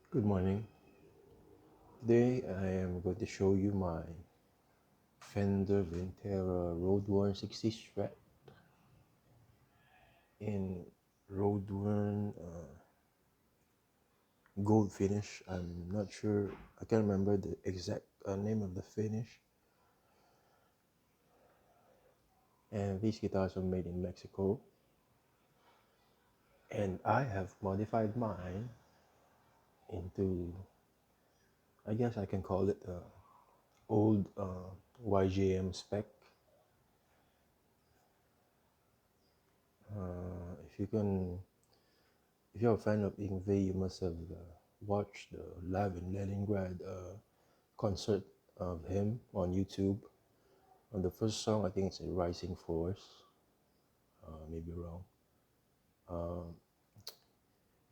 Good morning. Today I am going to show you my Fender Vintera Roadworn 60's strat in Roadworn gold finish. I'm not sure, I can't remember the exact name of the finish. And these guitars are made in Mexico. And I have modified mine into, I guess I can call it a old YJM spec. If you can If you're a fan of Ingve, you must have watched the live in Leningrad concert of him on YouTube. On the first song, I think it's a Rising Force, maybe wrong.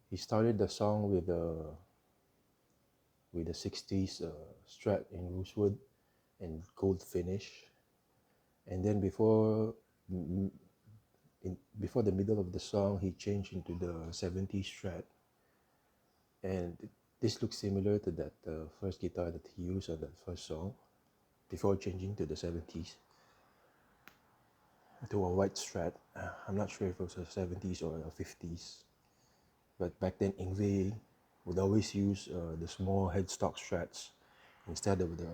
He started the song with a 60's strat in rosewood and gold finish, and then before the middle of the song, he changed into the 70's strat. And this looks similar to that first guitar that he used on that first song before changing to the 70's to a white strat. I'm not sure if it was a 70's or a 50's, but back then Ingve would always use the small headstock strats instead of the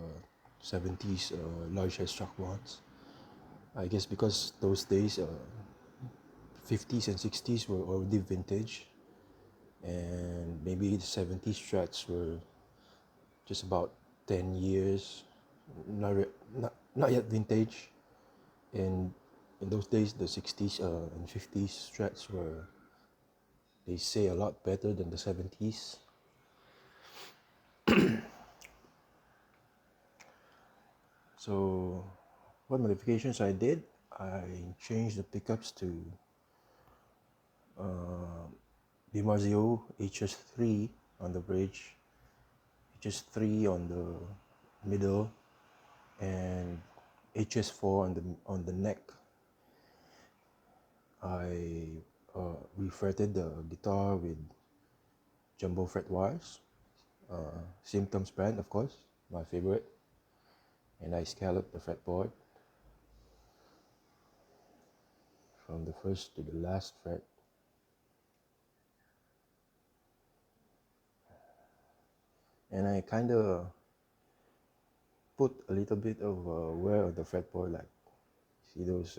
70's large headstock ones. I guess because those days 50's and 60's were already vintage, and maybe the 70's strats were just about 10 years, not yet vintage. And in those days, the 60's and 50's strats were, they say, a lot better than the 70's. So, what modifications I did? I changed the pickups to DiMarzio HS3 on the bridge, HS3 on the middle, and HS4 on the neck. I refretted the guitar with jumbo fret wires, Symptoms brand, of course, my favorite, and I scalloped the fretboard from the first to the last fret. And I kind of put a little bit of wear on the fretboard, like see those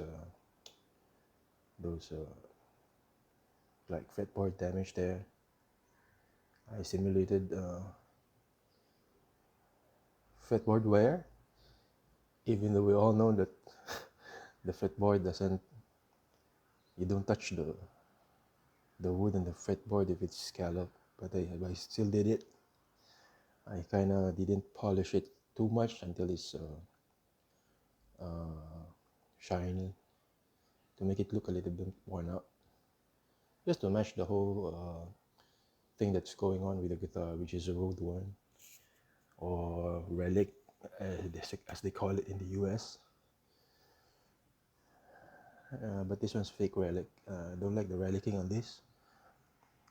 like fretboard damage there. I simulated fretboard wear, even though we all know that the fretboard doesn't, you don't touch the wood and the fretboard if it's scalloped, but I still did it. I kind of didn't polish it too much until it's shiny, to make it look a little bit worn out, just to match the whole thing that's going on with the guitar, which is a Roadworn or relic, as they call it in the US. But this one's fake relic. I don't like the relicing on this.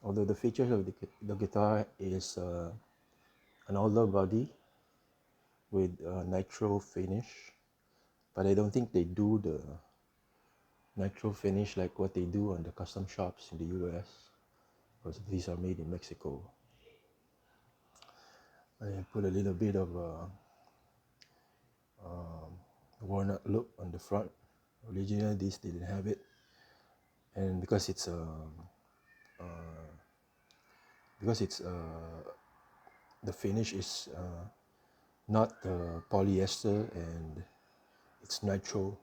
Although the features of the guitar is an older body with nitro finish, but I don't think they do the nitro finish like what they do on the custom shops in the US, because these are made in Mexico. I put a little bit of worn out look on the front. Originally this didn't have it, and because it's the finish is not polyester and it's nitro,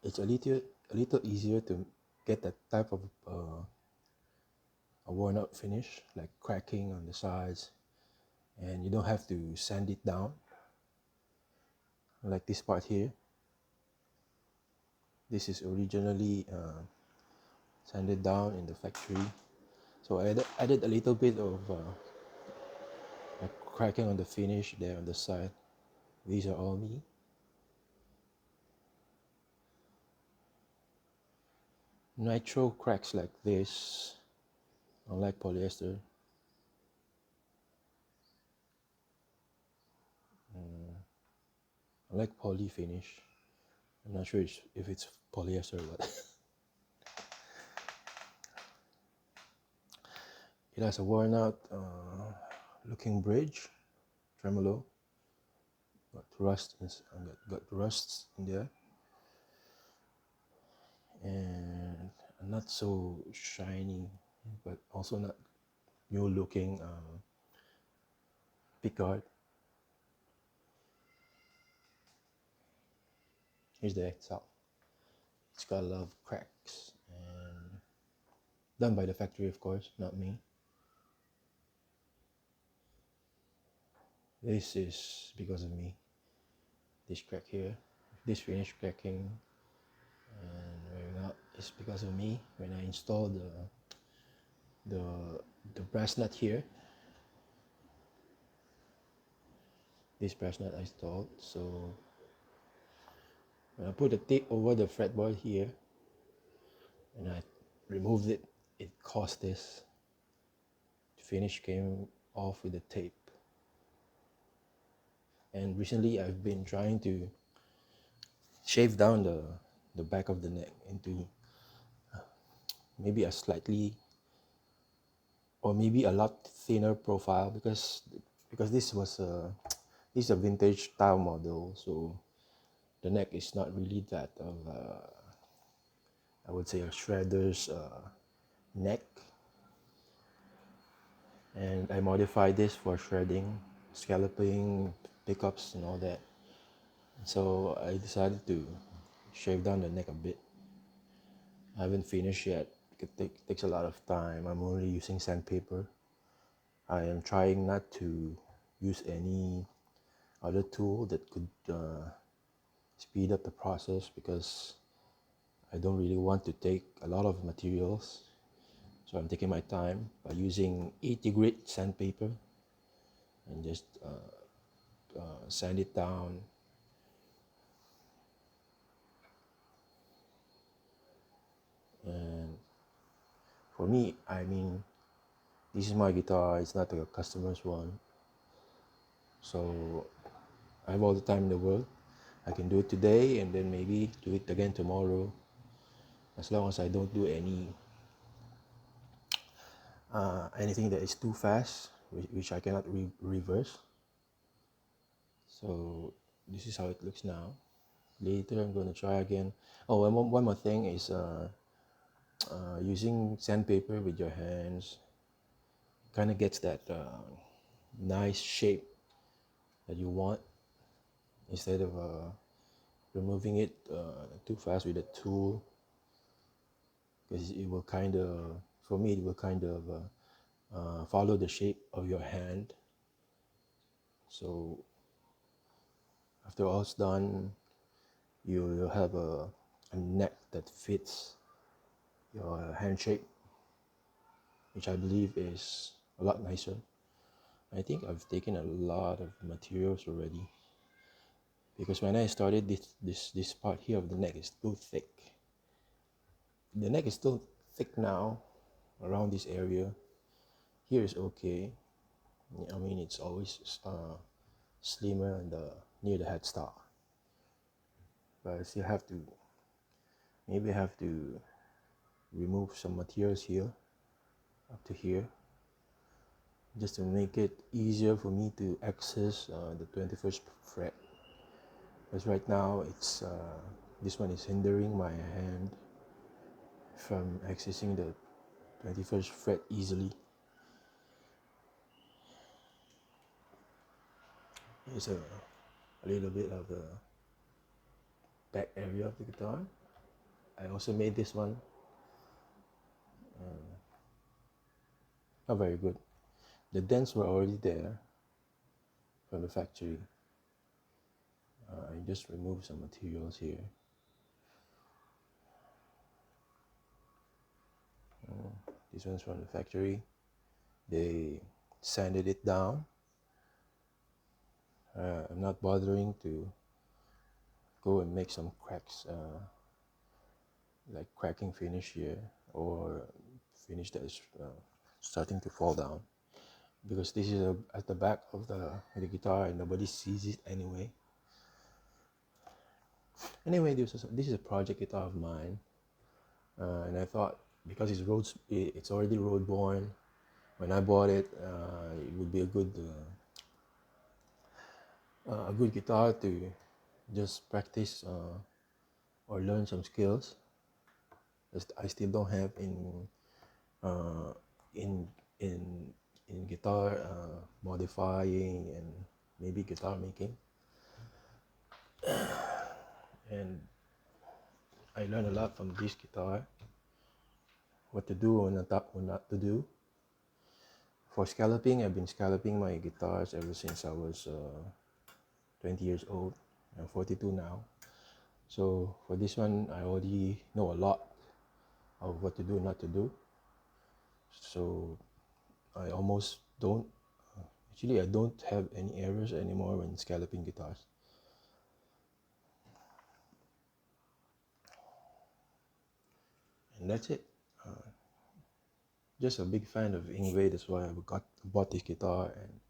it's a little easier to get that type of a worn out finish, like cracking on the sides, and you don't have to sand it down like this part here. This is originally sanded down in the factory, so I added a little bit of cracking on the finish there on the side. These are all me. Nitro cracks like this, unlike polyester. I like poly finish. I'm not sure if it's polyester or what. It has a worn out looking bridge, tremolo. Got rusts in there, and not so shiny, but also not new looking pickguard. Here's the itself. It's got a lot of cracks, and done by the factory, of course, not me. This is because of me. This crack here, this finish cracking, and wearing out is because of me. When I installed the brass nut here, this brass nut I installed. So when I put the tape over the fretboard here, and I removed it, it caused this. The finish came off with the tape. And recently I've been trying to shave down the back of the neck into maybe a slightly, or maybe a lot thinner profile, because this is a vintage style model, so the neck is not really that of I would say a shredder's neck, and I modified this for shredding, scalloping, pickups and all that. So I decided to shave down the neck a bit. I haven't finished yet. It takes a lot of time. I'm only using sandpaper. I am trying not to use any other tool that could speed up the process, because I don't really want to take a lot of materials. So I'm taking my time by using 80 grit sandpaper and just sand it down. And for me, I mean, this is my guitar, it's not a customer's one. So I have all the time in the world. I can do it today and then maybe do it again tomorrow, as long as I don't do anything that is too fast, which I cannot reverse. So this is how it looks now. Later I'm going to try again. Oh, one more thing is using sandpaper with your hands kind of gets that nice shape that you want, instead of removing it too fast with a tool, because it will kind of, for me, it will kind of follow the shape of your hand. So after all's done, you'll have a neck that fits your hand shape, which I believe is a lot nicer. I think I've taken a lot of materials already, because when I started, this part here of the neck is too thick. The neck is still thick now around this area. Here is okay. I mean, it's always slimmer and near the headstock, but I still have to, maybe I have to remove some materials here up to here, just to make it easier for me to access the 21st fret, because right now it's this one is hindering my hand from accessing the 21st fret easily. Here's a little bit of the back area of the guitar. I also made this one not very good. The dents were already there from the factory. I just removed some materials here. This one's from the factory. They sanded it down. I'm not bothering to go and make some cracks, like cracking finish here, or finish that is starting to fall down, because this is at the back of the guitar and nobody sees it anyway. Anyway, this is a project guitar of mine, and I thought because it's already roadworn. When I bought it, it would be a good guitar to just practice or learn some skills. I still don't have uh, in in in guitar modifying and maybe guitar making, and I learned a lot from this guitar, what to do and what not to do. For scalloping, I've been scalloping my guitars ever since I was 20 years old. I'm 42 now. So for this one, I already know a lot of what to do and not to do. So I almost don't, actually I don't have any errors anymore when scalloping guitars. And that's it. Just a big fan of Ingve, that's why bought this guitar and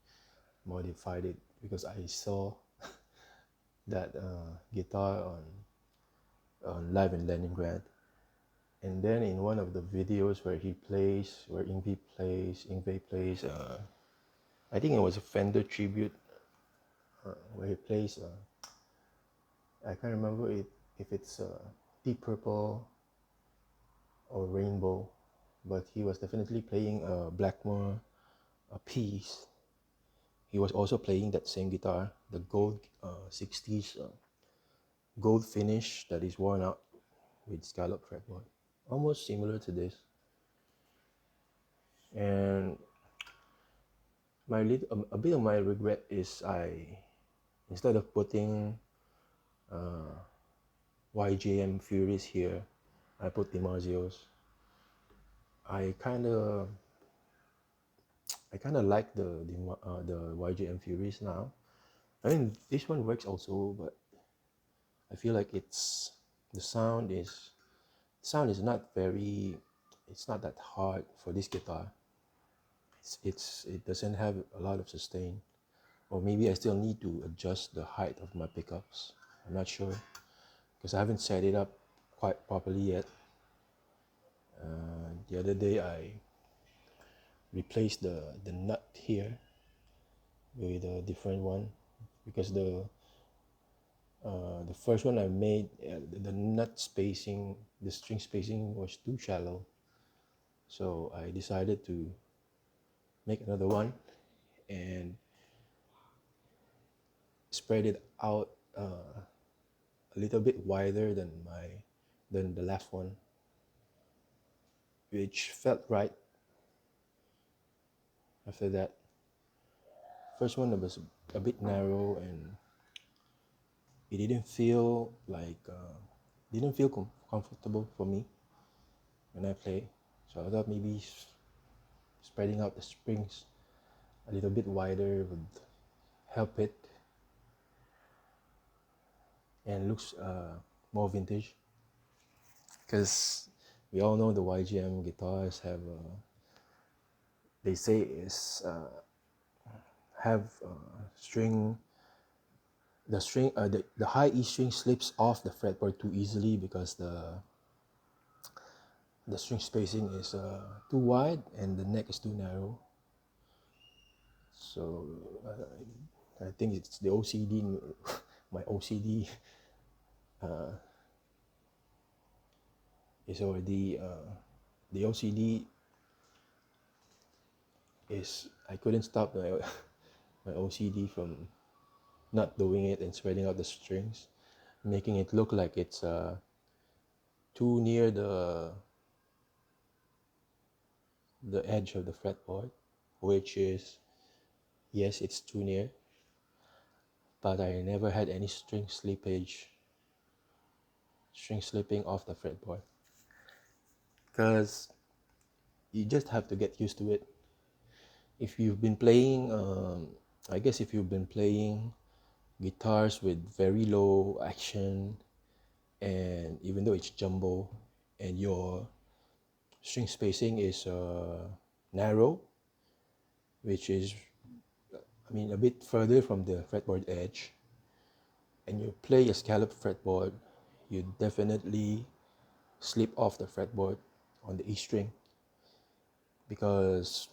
modified it, because I saw that guitar on live in Leningrad. And then in one of the videos where Ingve plays, I think it was a Fender tribute, where he plays, I can't remember if it's Deep Purple or Rainbow, but he was definitely playing Blackmore, a piece. He was also playing that same guitar, the gold 60's gold finish that is worn out with scallop fretboard, almost similar to this. And a bit of my regret is instead of putting YJM Furies here, I put DiMarzio's. I kind of like the YJM Furies now. I mean, this one works also, but I feel like the sound is not very, it's not that hard for this guitar. It doesn't have a lot of sustain, or maybe I still need to adjust the height of my pickups. I'm not sure, because I haven't set it up quite properly yet. The other day I replaced the nut here with a different one, because the first one I made, the nut spacing, the string spacing was too shallow. So I decided to make another one and spread it out a little bit wider than the last one, which felt right. After that, first one was a bit narrow, and it didn't feel comfortable for me when I play. So I thought maybe spreading out the springs a little bit wider would help it, and looks more vintage, because we all know the YGM guitars have they say is have string the high E string slips off the fretboard too easily, because the string spacing is too wide and the neck is too narrow. So I think it's the OCD. My OCD is already the OCD is, I couldn't stop my OCD from not doing it and spreading out the strings, making it look like it's too near the edge of the fretboard, which is, yes, it's too near, but I never had any string slipping off the fretboard, because you just have to get used to it. If you've been playing, I guess if you've been playing guitars with very low action, and even though it's jumbo and your string spacing is narrow, which is, I mean, a bit further from the fretboard edge, and you play a scallop fretboard, you definitely slip off the fretboard on the E string, because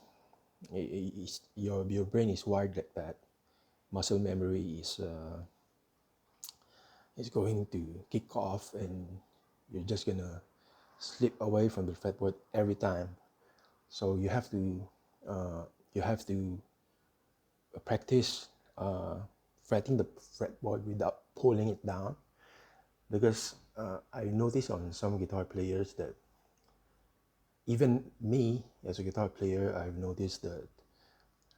your brain is wired like that. Muscle memory is going to kick off, and you're just gonna slip away from the fretboard every time. So uh, you have to practice fretting the fretboard without pulling it down, because I noticed on some guitar players that, even me as a guitar player, I've noticed that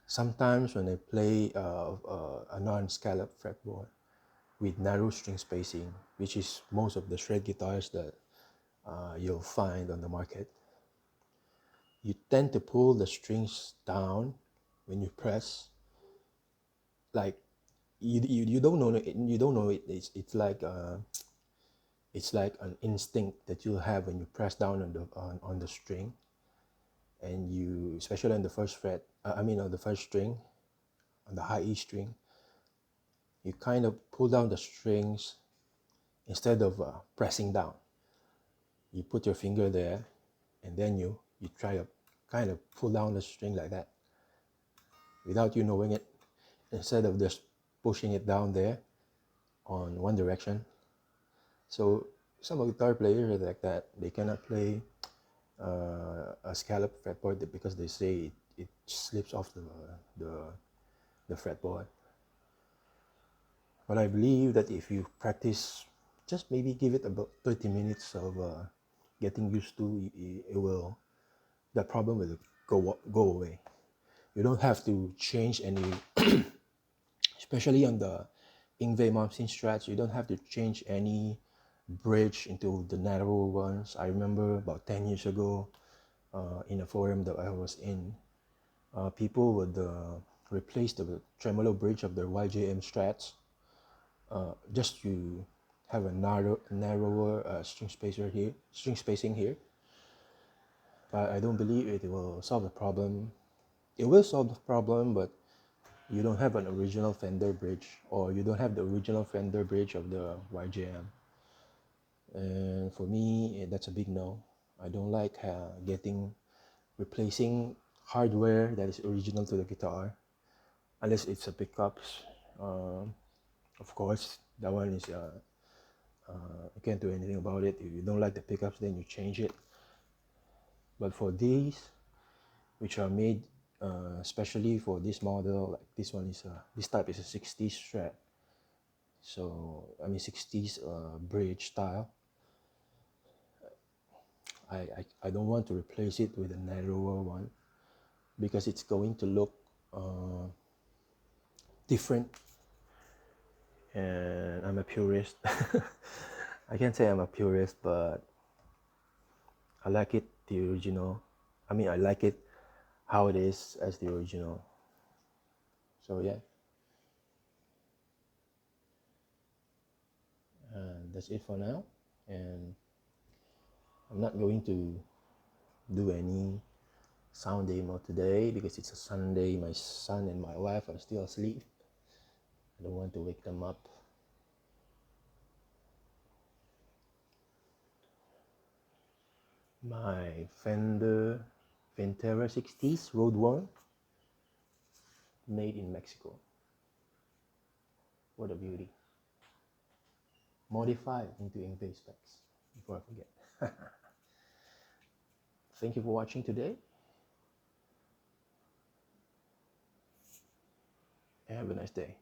sometimes when I play a non-scallop fretboard with narrow string spacing, which is most of the shred guitars that you'll find on the market, you tend to pull the strings down when you press. Like you don't know it, it's like an instinct that you'll have when you press down on the string, and you, especially on the first fret, on the first string, on the high E string, you kind of pull down the strings instead of pressing down. You put your finger there, and then you try to kind of pull down the string like that without you knowing it, instead of just pushing it down there on one direction. So some guitar players are like that. They cannot play a scallop fretboard because they say it slips off the fretboard. But I believe that if you practice, just maybe give it about 30 minutes of getting used to, that problem will go away. You don't have to change any, especially on the Ingve Momsen strats, you don't have to change any bridge into the narrow ones. I remember about 10 years ago, in a forum that I was in, people would replace the tremolo bridge of their YJM strats just to have a narrower string spacing here. But I don't believe it will solve the problem. It will solve the problem, but you don't have an original Fender bridge, or you don't have the original Fender bridge of the YJM. And for me, that's a big no. I don't like replacing hardware that is original to the guitar, unless it's a pickups. Of course, that one is you can't do anything about it. If you don't like the pickups, then you change it. But for these, which are made especially for this model, like this one is this type is a 60's strat. So 60's bridge style. I don't want to replace it with a narrower one, because it's going to look different, and I'm a purist. I can't say I'm a purist, but I like it the original. I like it how it is as the original. So yeah, and that's it for now. And I'm not going to do any sound demo today because it's a Sunday. My son and my wife are still asleep. I don't want to wake them up. My Fender Vintera 60's Roadworn, made in Mexico. What a beauty. Modified into Ingve specs, before I forget. Thank you for watching today. Have a nice day.